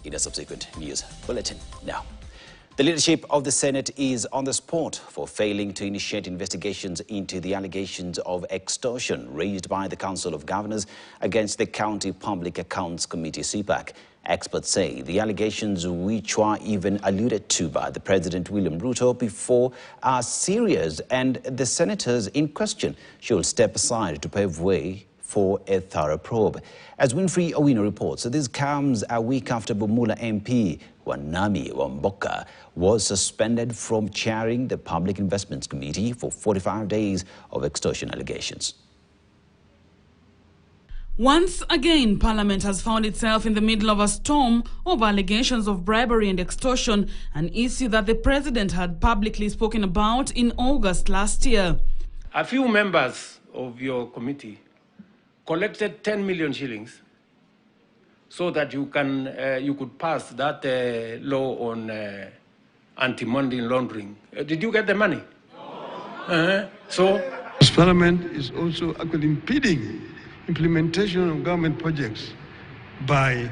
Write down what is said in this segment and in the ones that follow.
in a subsequent news bulletin. Now, the leadership of the Senate is on the spot for failing to initiate investigations into the allegations of extortion raised by the Council of Governors against the County Public Accounts Committee, CPAC. Experts say the allegations, which were even alluded to by the President William Ruto before, are serious, and the senators in question should step aside to pave way for a thorough probe. As Winfrey Owino reports, this comes a week after Bumula MP Wanami Wamboka was suspended from chairing the Public Investments Committee for 45 days of extortion allegations. Once again, Parliament has found itself in the middle of a storm over allegations of bribery and extortion, an issue that the President had publicly spoken about in August last year. A few members of your committee collected 10 million shillings so that you could pass that law on anti-money laundering. Did you get the money? No. This Parliament is also actually impeding implementation of government projects by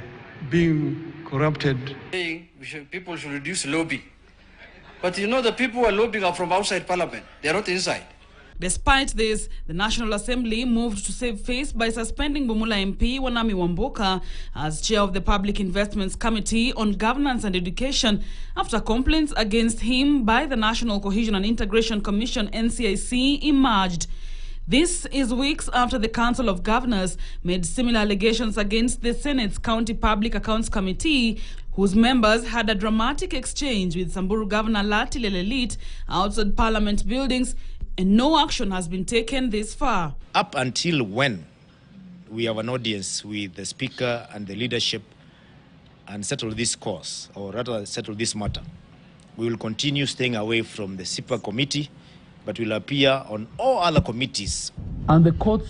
being corrupted. People should reduce lobby. But you know, the people who are lobbying are from outside Parliament. They are not inside. Despite this, the National Assembly moved to save face by suspending Bumula MP Wanami Wamboka as chair of the Public Investments Committee on Governance and Education after complaints against him by the National Cohesion and Integration Commission (NCIC) emerged. This is weeks after the Council of Governors made similar allegations against the Senate's County Public Accounts Committee, whose members had a dramatic exchange with Samburu Governor Lati Lelelit outside Parliament buildings, and no action has been taken this far. Up until when we have an audience with the Speaker and the leadership and settle this cause, or rather settle this matter, we will continue staying away from the CPAC committee, but will appear on all other committees. And the courts,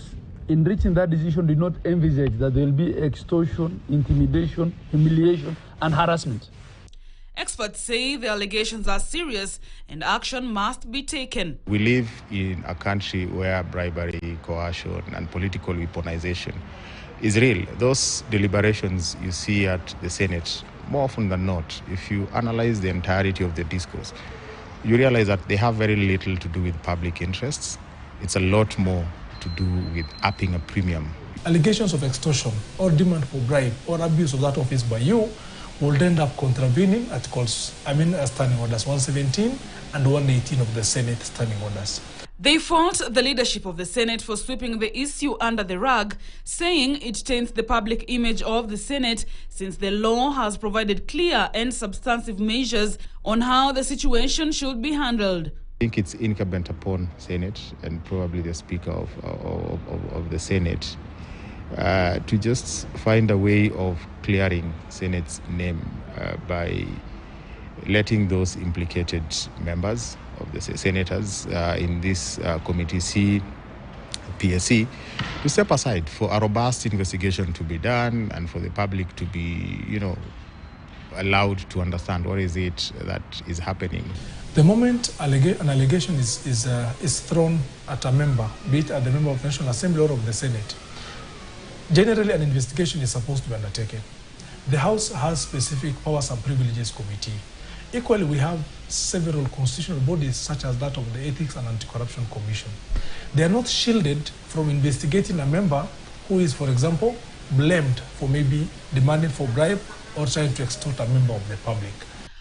in reaching that decision, did not envisage that there will be extortion, intimidation, humiliation, and harassment. Experts say the allegations are serious and action must be taken. We live in a country where bribery, coercion, and political weaponization is real. Those deliberations you see at the Senate, more often than not, if you analyze the entirety of the discourse, you realize that they have very little to do with public interests. It's a lot more to do with upping a premium. Allegations of extortion or demand for bribe or abuse of that office by you will end up contravening Standing Orders 117 and 118 of the Senate Standing Orders. They fault the leadership of the Senate for sweeping the issue under the rug, saying it taints the public image of the Senate since the law has provided clear and substantive measures on how the situation should be handled. I think it's incumbent upon Senate and probably the Speaker of the Senate to just find a way of clearing Senate's name by letting those implicated members of the senators in this committee see PSC to step aside for a robust investigation to be done and for the public to be, allowed to understand what is it that is happening. The moment an allegation is thrown at a member, be it at the member of the National Assembly or of the Senate, generally an investigation is supposed to be undertaken. The House has specific powers and privileges committee. Equally, we have several constitutional bodies such as that of the Ethics and Anti-Corruption Commission. They are not shielded from investigating a member who is, for example, blamed for maybe demanding for bribe or trying to extort a member of the public.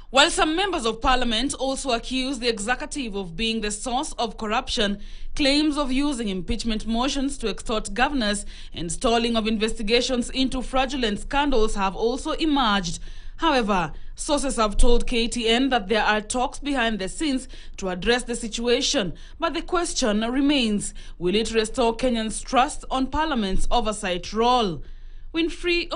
While some members of Parliament also accuse the executive of being the source of corruption, claims of using impeachment motions to extort governors and stalling of investigations into fraudulent scandals have also emerged. However, sources have told KTN that there are talks behind the scenes to address the situation, but the question remains, will it restore Kenyans' trust on Parliament's oversight role? Winfrey